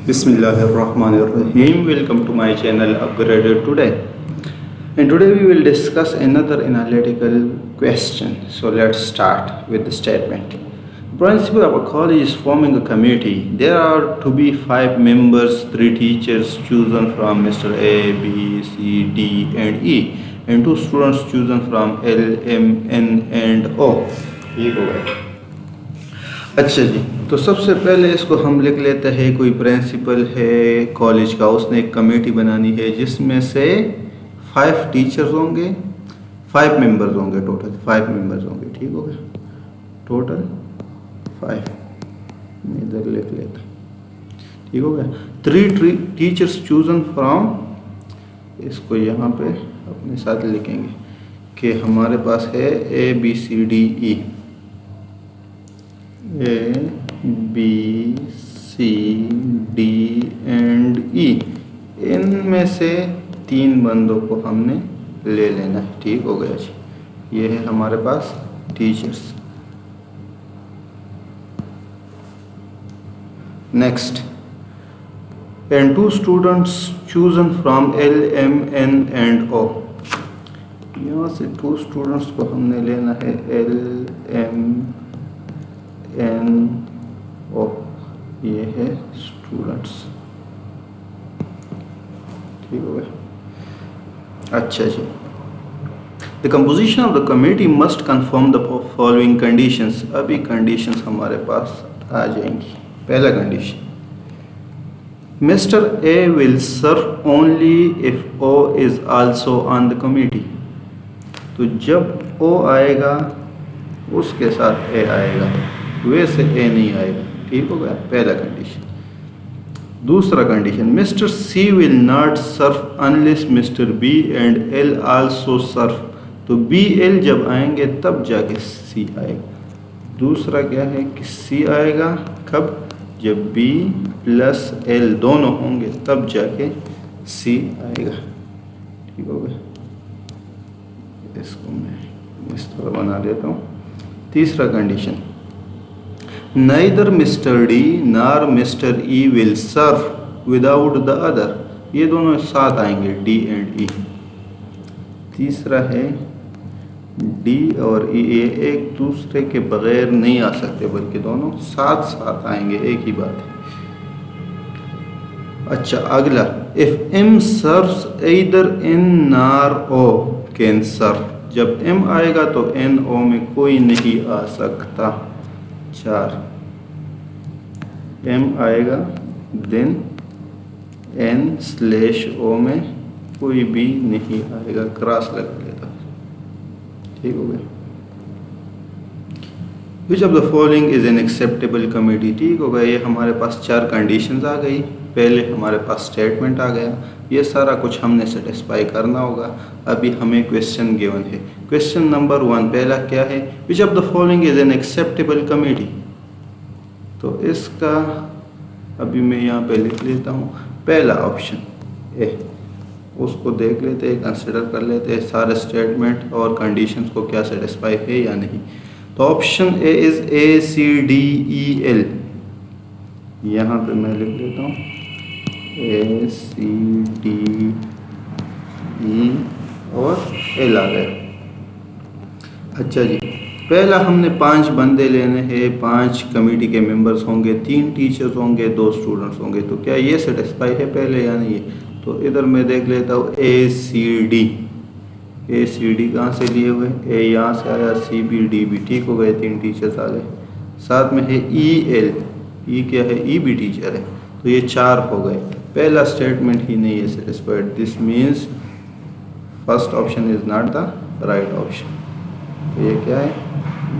Bismillahirrahmanirrahim. Welcome to my channel Upgraded Today. And today we will discuss another analytical question. So let's start with the statement. Principal of a college is forming a committee. There are to be 5 members, 3 teachers chosen from Mr. A, B, C, D and E, and 2 students chosen from L, M, N and O. ठीक हो गया। अच्छा जी, तो सबसे पहले इसको हम लिख लेते हैं। कोई प्रिंसिपल है कॉलेज का, उसने एक कमेटी बनानी है जिसमें से 5 टीचर्स होंगे, 5 मेंबर्स होंगे, टोटल 5 मेंबर्स होंगे। ठीक हो गया, टोटल 5 मैं इधर लिख लेता। ठीक हो गया। 3 टीचर्स चूजन फ्रॉम, इसको यहाँ पे अपने साथ लिखेंगे कि हमारे पास है A B C D E, A B C D and E। इनमें से 3 बंदों को हमने ले लेना है। ठीक हो गया जी, ये है हमारे पास teachers. Next, and 2 students chosen from L, M, N and O। यहाँ से 2 स्टूडेंट्स को हमने लेना है L, M, N, O। ये है स्टूडेंट्स। ठीक हो गया। अच्छा जी, the composition of the committee must confirm the following conditions. अभी कंडीशंस हमारे पास आ जाएंगी। पहला condition, Mister A will serve only if O is also on the committee. तो जब ओ आएगा उसके साथ ए आएगा, वैसे ए नहीं आएगा। ठीक हो गया, पहला कंडीशन। दूसरा condition, Mister C will not serve unless Mister B and L also serve. तो बी एल जब आएंगे तब जाके सी आएगा। दूसरा क्या है कि सी आएगा कब, जब बी प्लस एल दोनों होंगे तब जाके सी आएगा। ठीक हो गया, इसको मैं इस तरह बना देता हूँ। तीसरा condition, neither Mister D nor Mister E will serve without the other. ये दोनों साथ आएंगे, डी एंड ई। तीसरा है डी और ई, ये एक दूसरे के बगैर नहीं आ सकते बल्कि दोनों साथ साथ आएंगे, एक ही बात है। अच्छा, अगला, if M serves either N nor O can serve. जब एम आएगा तो एन ओ में कोई नहीं आ सकता। 4, एम आएगा देन एन स्लैश ओ में कोई भी नहीं आएगा, क्रॉस लगा लेता। ठीक हो गया। Which of the following is an acceptable committee. ठीक हो गया, ये हमारे पास 4 कंडीशंस आ गई। पहले हमारे पास स्टेटमेंट आ गया, ये सारा कुछ हमने सेटिस्फाई करना होगा। अभी हमें क्वेश्चन गिवन है। क्वेश्चन नंबर 1 पहला क्या है, which of the following is an acceptable committee. तो इसका अभी मैं यहाँ पे लिख लेता हूँ। पहला ऑप्शन ए, उसको देख लेते हैं, कंसिडर कर लेते हैं सारे स्टेटमेंट और कंडीशंस को क्या सेटिस्फाई है या नहीं। तो option A is A C D E L। यहाँ पे मैं लिख लेता हूँ A C D E और L आ गया। अच्छा जी, पहला हमने 5 बंदे लेने हैं, 5 कमेटी के मेंबर्स होंगे, 3 टीचर्स होंगे, 2 स्टूडेंट्स होंगे। तो क्या ये सेटिस्फाई है पहले या नहीं है। तो इधर मैं देख लेता हूँ A C D। A C D कहाँ से लिए हुए, A यहाँ से आया, C B D भी। ठीक हो गए, 3 टीचर्स आ गए। साथ में है E L, E क्या है, E भी टीचर है। तो ये 4 हो गए। पहला स्टेटमेंट ही नहीं है satisfied. This means first option is not the right option. तो ये क्या है,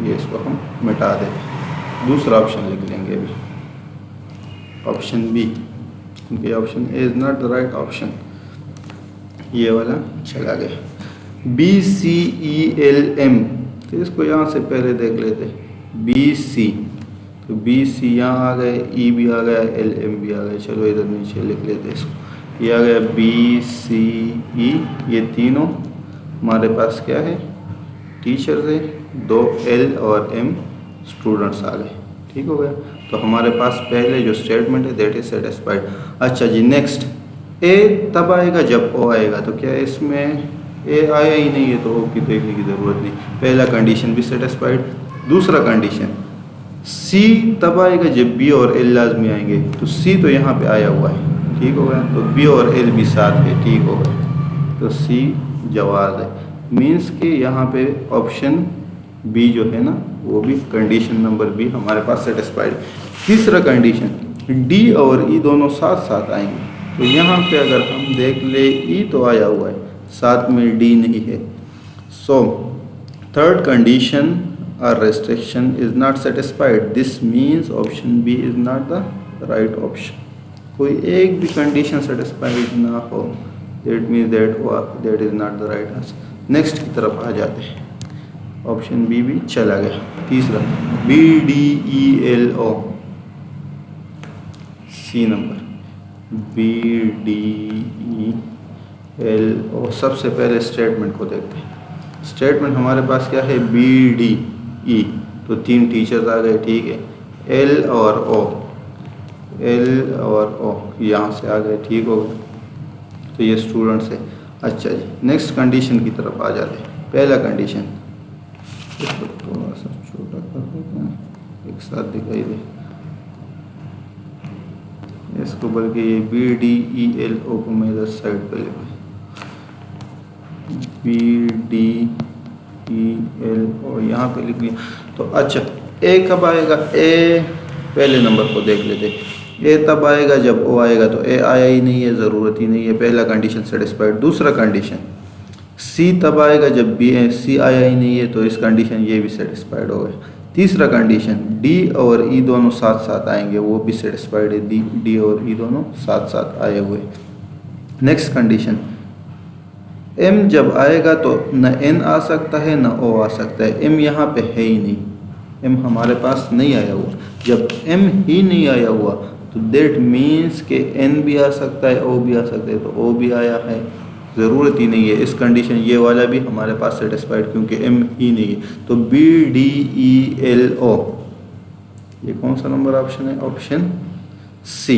ये इसको हम मिटा दें। दूसरा ऑप्शन लिख लेंगे अभी, ऑप्शन बी, क्योंकि option A is not the right option. ये वाला चला गया। B C E L M, तो इसको यहाँ से पहले देख लेते। B C, तो B C यहाँ आ गए, E भी आ गया, L M भी आ गए। चलो इधर नीचे लिख लेते इसको। ये आ गया B C E, ये तीनों हमारे पास क्या है, टीचर्स है। 2 L और M स्टूडेंट्स आ गए। ठीक हो गया। तो हमारे पास पहले जो स्टेटमेंट है दैट इज सेटिस्फाइड। अच्छा जी, नेक्स्ट ए तब आएगा जब ओ आएगा, तो क्या इसमें ए आया ही नहीं है तो ओ की देखने की ज़रूरत नहीं, पहला कंडीशन भी सेटिस्फाइड। दूसरा कंडीशन सी तब आएगा जब बी और एल लाजमी आएंगे, तो सी तो यहाँ पे आया हुआ है, ठीक हो गया, तो बी और एल भी साथ है, ठीक हो गया, तो सी जवाज़ है। मीन्स कि यहाँ पे ऑप्शन बी जो है ना वो भी कंडीशन नंबर बी हमारे पास सेटिस्फाइड। तीसरा कंडीशन डी और ई दोनों साथ साथ आएंगे, तो यहाँ पे अगर हम देख ले ई तो आया हुआ है, साथ में डी नहीं है। So third condition or restriction is not satisfied. This means option B is not the right option. कोई एक भी condition satisfied ना हो, that means that is not the right answer. Next की तरफ आ जाते हैं, ऑप्शन बी भी चला गया। तीसरा B D E L O, C number B D E L O। सबसे पहले स्टेटमेंट को देखते हैं। स्टेटमेंट हमारे पास क्या है, बी डी ई, तो 3 टीचर्स आ गए, ठीक है, एल और ओ यहाँ से आ गए, ठीक हो गए, तो ये स्टूडेंट्स है। अच्छा जी, नेक्स्ट कंडीशन की तरफ आ जाते हैं। पहला कंडीशन इसको थोड़ा सा छोटा कर देते हैं, एक साथ दिखाई दे इसको, बल्कि ये B D E L O को मैं इधर साइड पर लिखा, B D E L O यहाँ पे लिख लिया। तो अच्छा ए कब आएगा, ए पहले नंबर को देख लेते। ए तब आएगा जब ओ आएगा, तो ए आया ही नहीं है, ज़रूरत ही नहीं है, पहला कंडीशन सेटिस्फाइड। दूसरा कंडीशन सी तब आएगा जब बी सी आया ही नहीं है, तो इस कंडीशन ये भी सेटिस्फाइड हो गया। तीसरा कंडीशन डी और ई दोनों साथ साथ आएंगे, वो भी सेटिस्फाइड है, डी और ई दोनों साथ साथ आए हुए। नेक्स्ट कंडीशन एम जब आएगा तो न एन आ सकता है न ओ आ सकता है, एम यहाँ पे है ही नहीं, एम हमारे पास नहीं आया हुआ। जब एम ही नहीं आया हुआ तो देट मीन्स के एन भी आ सकता है, ओ भी आ सकता है, तो ओ भी आया है, ज़रूरत ही नहीं है इस कंडीशन, ये वाला भी हमारे पास सेटिस्फाइड क्योंकि एम ही नहीं है। तो B D E L O, ये कौन सा नंबर ऑप्शन है, option C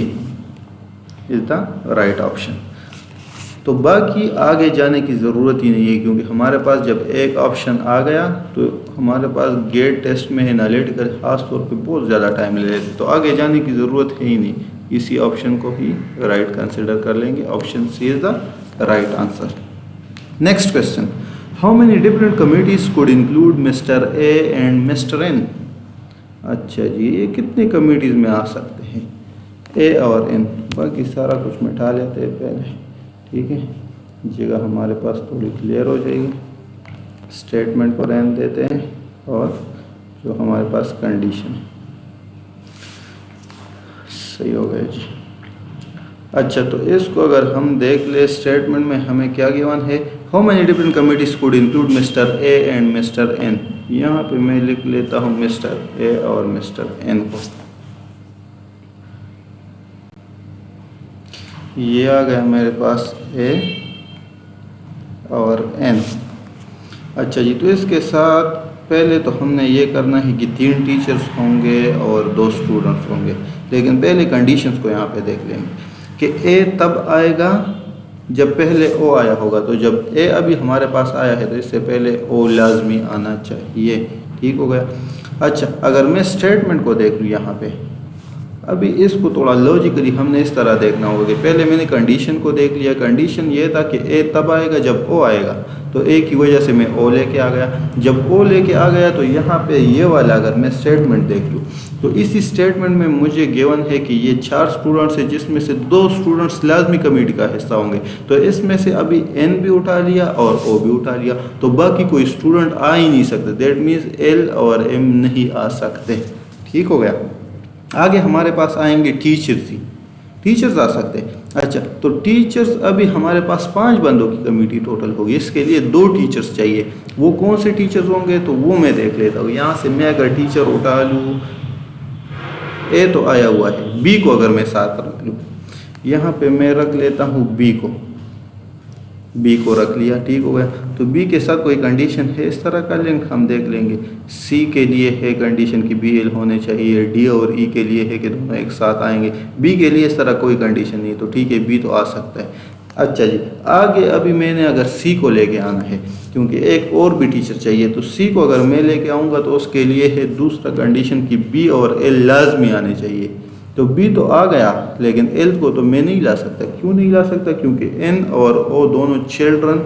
is the right option. तो बाकी आगे जाने की ज़रूरत ही नहीं है, क्योंकि हमारे पास जब एक ऑप्शन आ गया तो हमारे पास गेट टेस्ट में एनालिटिकल खास तौर पे बहुत ज़्यादा टाइम ले लेते, तो आगे जाने की ज़रूरत है ही नहीं, इसी ऑप्शन को ही राइट कंसिडर कर लेंगे। Option C is the right answer. Next question, how many different committees could include Mister A and Mister N. अच्छा जी, ये कितने कमिटीज़ में आ सकते हैं, ए और एन, बाकी सारा कुछ मिटा लेते हैं पहले, ठीक है, जगह हमारे पास थोड़ी क्लियर हो जाएगी। स्टेटमेंट को रहने देते हैं और जो हमारे पास कंडीशन है, सही हो गया जी। अच्छा, तो इसको अगर हम देख ले, स्टेटमेंट में हमें क्या गिवन है, how many different committees could include Mister A and Mister N. यहाँ पे मैं लिख लेता हूँ मिस्टर ए और मिस्टर एन को, ये आ गया मेरे पास ए और एन। अच्छा जी, तो इसके साथ पहले तो हमने ये करना है कि 3 टीचर्स होंगे और 2 स्टूडेंट्स होंगे, लेकिन पहले कंडीशंस को यहाँ पे देख लेंगे कि ए तब आएगा जब पहले ओ आया होगा, तो जब ए अभी हमारे पास आया है तो इससे पहले ओ लाजमी आना चाहिए, ठीक हो गया। अच्छा, अगर मैं स्टेटमेंट को देख लूँ यहाँ पे, अभी इसको थोड़ा लॉजिकली हमने इस तरह देखना होगा कि पहले मैंने कंडीशन को देख लिया, कंडीशन ये था कि ए तब आएगा जब ओ आएगा, तो ए की वजह से मैं ओ लेके आ गया। जब ओ लेके आ गया तो यहाँ पे ये वाला अगर मैं स्टेटमेंट देख लूँ तो इसी स्टेटमेंट में मुझे गिवन है कि ये 4 स्टूडेंट्स है जिसमें से 2 स्टूडेंट्स लाजमी कमेटी का हिस्सा होंगे, तो इसमें से अभी एन भी उठा लिया और ओ भी उठा लिया, तो बाकी कोई स्टूडेंट आ ही नहीं सकते, दैट मीन्स एल और एम नहीं आ सकते, ठीक हो गया। आगे हमारे पास आएंगे टीचर्स ही, टीचर्स आ सकते हैं। अच्छा, तो टीचर्स अभी हमारे पास 5 बंदों की कमेटी टोटल होगी, इसके लिए 2 टीचर्स चाहिए। वो कौन से टीचर्स होंगे तो वो मैं देख लेता हूँ। यहाँ से मैं अगर टीचर उठा लूँ, ए तो आया हुआ है, बी को अगर मैं साथ रख लूँ, यहाँ पे मैं रख लेता हूँ बी को, बी को रख लिया, ठीक हो गया। तो बी के साथ कोई कंडीशन है इस तरह का लिंक हम देख लेंगे। सी के लिए है कंडीशन कि बी एल होने चाहिए, डी और ई के लिए है कि दोनों एक साथ आएंगे। बी के लिए इस तरह कोई कंडीशन नहीं, तो ठीक है बी तो आ सकता है। अच्छा जी, आगे अभी मैंने अगर सी को लेके आना है, क्योंकि एक और भी टीचर चाहिए, तो सी को अगर मैं लेके आऊँगा तो उसके लिए है दूसरा कंडीशन कि बी और एल लाजमी आने चाहिए। तो बी तो आ गया, लेकिन एल को तो मैं नहीं ला सकता। क्यों नहीं ला सकता? क्योंकि एन और ओ दोनों चिल्ड्रन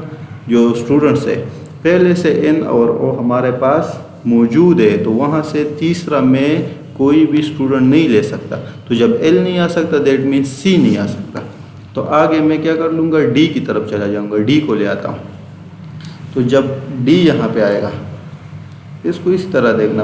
जो स्टूडेंट्स है, पहले से एन और ओ हमारे पास मौजूद है, तो वहाँ से तीसरा मैं कोई भी स्टूडेंट नहीं ले सकता। तो जब एल नहीं आ सकता दैट मीन्स सी नहीं आ सकता। तो आगे मैं क्या कर लूँगा, डी की तरफ चला जाऊँगा, डी को ले आता हूँ। तो जब डी यहाँ पे आएगा, इसको इस तरह देखना,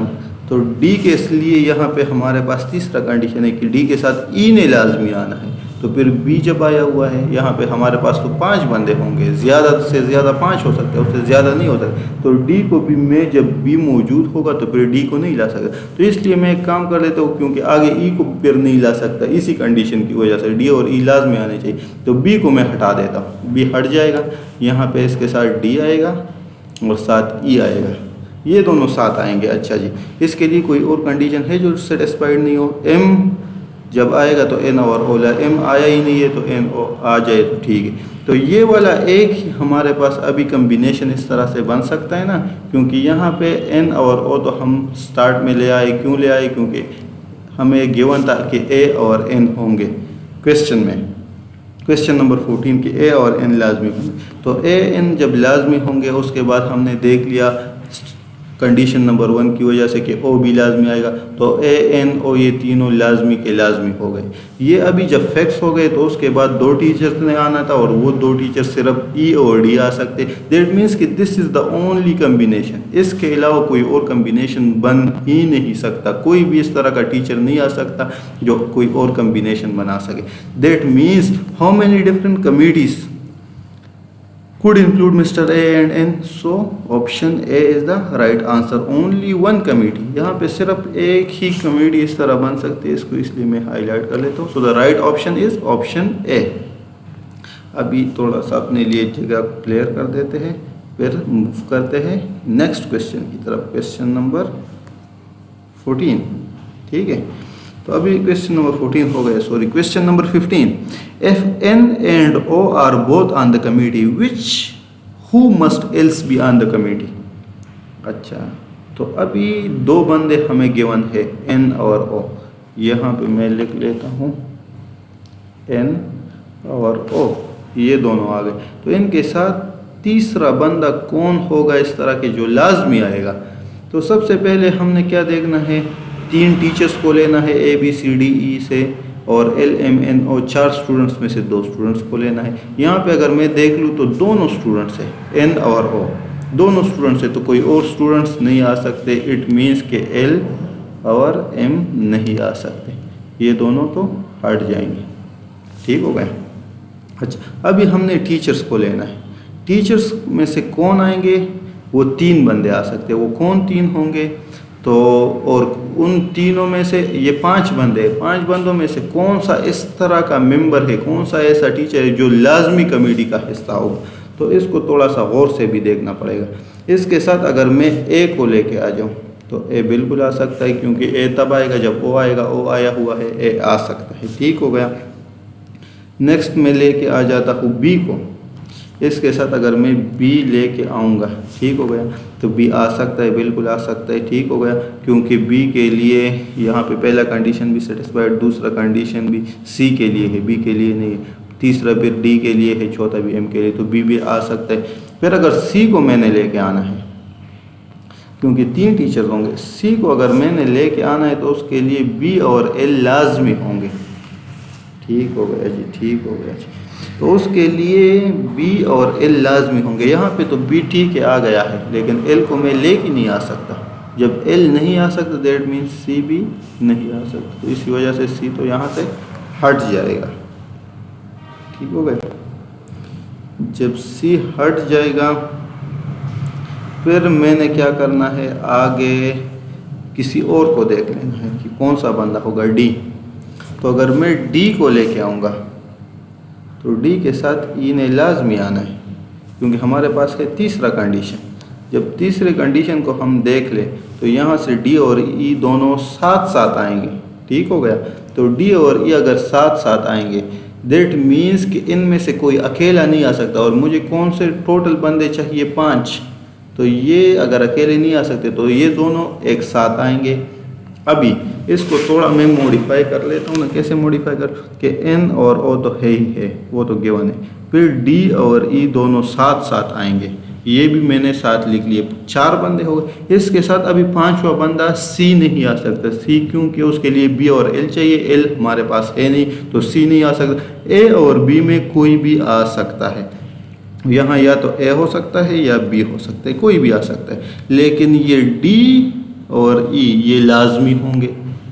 तो डी के लिए यहाँ पे हमारे पास तीसरा कंडीशन है कि डी के साथ ई ने लाजमी आना है। तो फिर बी जब आया हुआ है यहाँ पे हमारे पास तो 5 बंदे होंगे, ज़्यादा से ज़्यादा 5 हो सकते हैं, उससे ज़्यादा नहीं हो सकता। तो डी को भी मैं जब बी मौजूद होगा तो फिर डी को नहीं ला सकता। तो इसलिए मैं एक काम कर लेता हूँ, क्योंकि आगे ई को फिर नहीं ला सकता, इसी कंडीशन की वजह से डी और ई लाजमी आने चाहिए। तो बी को मैं हटा देता हूँ, बी हट जाएगा, यहाँ पर इसके साथ डी आएगा और साथ ई आएगा, ये दोनों साथ आएंगे। अच्छा जी, इसके लिए कोई और कंडीशन है जो सेटिस्फाइड नहीं हो? एम जब आएगा तो एन और ओ, एम आया ही नहीं है तो एन ओ आ जाए तो ठीक है। तो ये वाला एक ही हमारे पास अभी कम्बिनेशन इस तरह से बन सकता है ना, क्योंकि यहाँ पे एन और ओ तो हम स्टार्ट में ले आए। क्यों ले आए? क्योंकि हमें गिवन था कि ए और एन होंगे क्वेश्चन में, क्वेश्चन नंबर 14 कि ए और एन लाजमी होंगे। तो ए एन जब लाजमी होंगे, उसके बाद हमने देख लिया कंडीशन नंबर 1 की वजह से कि ओ भी लाजमी आएगा, तो ए एन ओ ये तीनों लाजमी के लाजमी हो गए। ये अभी जब फैक्ट्स हो गए तो उसके बाद 2 टीचर्स ने आना था, और वो 2 टीचर सिर्फ ई और डी आ सकते। दैट मीन्स कि this is the only combination, इसके अलावा कोई और कम्बिनेशन बन ही नहीं सकता। कोई भी इस तरह का टीचर नहीं आ सकता जो कोई और कम्बिनेशन बना सके। That means how many different committees could include Mr. A and N? So option A is the right answer. Only one committee. यहाँ पे सिर्फ एक ही कमेटी इस तरह बन सकती है, इसको इसलिए मैं हाईलाइट कर लेता हूँ। So the right option is option A. अभी थोड़ा सा अपने लिए जगह क्लियर कर देते हैं, फिर मूव करते हैं नेक्स्ट क्वेश्चन की तरफ, क्वेश्चन नंबर 14। ठीक है, तो अभी क्वेश्चन नंबर 14 हो गया, sorry question number 15। If N and O are both on the committee, which who must else be on the committee? अच्छा, तो अभी 2 बंदे हमें गिवन है, एन और ओ। यहाँ पे मैं लिख लेता हूँ एन और ओ, ये दोनों आ गए। तो इनके साथ तीसरा बंदा कौन होगा इस तरह के जो लाजमी आएगा? तो सबसे पहले हमने क्या देखना है, 3 टीचर्स को लेना है A B C D E से, और L M N O 4 students में से 2 स्टूडेंट्स को लेना है। यहाँ पे अगर मैं देख लूँ तो दोनों स्टूडेंट्स है, एन और ओ दोनों स्टूडेंट्स है, तो कोई और स्टूडेंट्स नहीं आ सकते। इट मीन्स के एल और एम नहीं आ सकते, ये दोनों तो हट जाएंगे। ठीक हो गया। अच्छा, अभी हमने टीचर्स को लेना है। टीचर्स में से कौन आएंगे? वो 3 बंदे आ सकते हैं। वो कौन 3 होंगे? तो और उन तीनों में से ये 5 बंदे, 5 बंदों में से कौन सा इस तरह का मेंबर है, कौन सा ऐसा टीचर है जो लाजमी कमेटी का हिस्सा होगा? तो इसको थोड़ा सा गौर से भी देखना पड़ेगा। इसके साथ अगर मैं ए को लेके आ जाऊं तो ए बिल्कुल आ सकता है, क्योंकि ए तब आएगा जब ओ आएगा, ओ आया हुआ है, ए आ सकता है। ठीक हो गया। नेक्स्ट मैं लेके आ जाता हूँ बी को। इसके साथ अगर मैं बी लेके आऊँगा, ठीक हो गया, तो बी आ सकता है, बिल्कुल आ सकता है। ठीक हो गया, क्योंकि बी के लिए यहाँ पे पहला कंडीशन भी सेटिस्फाइड, दूसरा कंडीशन भी सी के लिए है, बी के लिए नहीं है, तीसरा फिर डी के लिए है, चौथा भी एम के लिए, तो बी भी आ सकता है। फिर अगर सी को मैंने लेके आना है, क्योंकि 3 टीचर होंगे, सी को अगर मैंने लेके आना है तो उसके लिए बी और एल लाजमी होंगे। ठीक हो गया जी, ठीक हो गया जी। तो उसके लिए बी और एल लाजमी होंगे। यहाँ पे तो बी ठीक है आ गया है, लेकिन एल को मैं लेके नहीं आ सकता। जब एल नहीं आ सकता दैट मीन्स सी भी नहीं आ सकता, तो इसी वजह से सी तो यहाँ से हट जाएगा। ठीक हो गया। जब सी हट जाएगा फिर मैंने क्या करना है, आगे किसी और को देख लेना है कि कौन सा बंदा होगा, डी। तो अगर मैं डी को लेके आऊँगा तो डी के साथ ई ने लाजमी आना है, क्योंकि हमारे पास है तीसरा कंडीशन। जब तीसरे कंडीशन को हम देख ले तो यहाँ से डी और ई दोनों साथ साथ आएंगे, ठीक हो गया। तो डी और ई अगर साथ साथ आएंगे दैट मीन्स कि इनमें से कोई अकेला नहीं आ सकता, और मुझे कौन से टोटल बंदे चाहिए 5, तो ये अगर अकेले नहीं आ सकते तो ये दोनों एक साथ आएंगे। अभी इसको थोड़ा मैं मॉडिफाई कर लेता हूँ ना, कैसे मॉडिफाई कर कि एन और ओ तो है ही है, वो तो गिवन है, फिर डी और ई दोनों साथ साथ आएंगे, ये भी मैंने साथ लिख लिए, 4 बंदे हो गए। इसके साथ अभी 5वां बंदा सी नहीं आ सकता, सी क्योंकि उसके लिए बी और एल चाहिए, एल हमारे पास है नहीं तो सी नहीं आ सकता। ए और बी में कोई भी आ सकता है, यहाँ या तो ए हो सकता है या बी हो सकता है, कोई भी आ सकता है, लेकिन ये डी और ई ये लाजमी होंगे,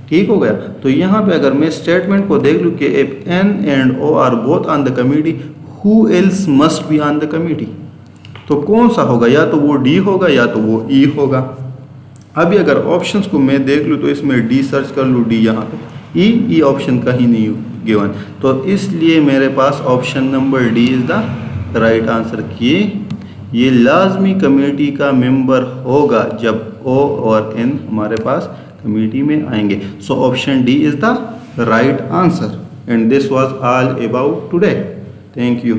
ठीक हो गया। तो यहाँ पे अगर मैं स्टेटमेंट को देख लूँ कि if N and O are both on the committee who else must be on the committee, तो कौन सा होगा, या तो वो डी होगा या तो वो ई होगा। अभी अगर ऑप्शंस को मैं देख लूँ तो इसमें डी सर्च कर लूँ, डी यहाँ पे, ई ऑप्शन कहीं नहीं गिवन, तो इसलिए मेरे पास option number D is the right answer किए ये लाजमी कमेटी का मेंबर होगा जब ओ और एन हमारे पास कमेटी में आएंगे। So option D is the right answer and this was all about today. Thank you.